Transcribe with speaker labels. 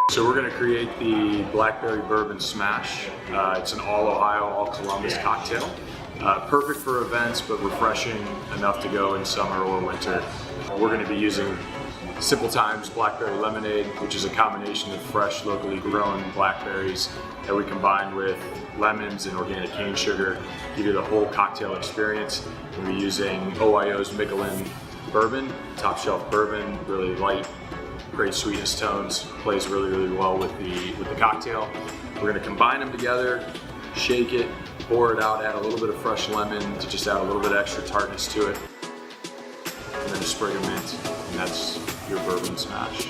Speaker 1: So we're going to create the Blackberry Bourbon Smash. It's an all Ohio, all Columbus cocktail. Perfect for events, but refreshing enough to go in summer or winter. We're going to be using Simple Times Blackberry Lemonade, which is a combination of fresh, locally grown blackberries that we combine with lemons and organic cane sugar, give you the whole cocktail experience. We're using OYO's Michelin Bourbon, top shelf bourbon, really light, great sweetness tones, plays really well with the cocktail. We're going to combine them together, shake it, pour it out, add a little bit of fresh lemon to just add a little bit extra tartness to it, and then a sprig of mint, and that's your bourbon smash.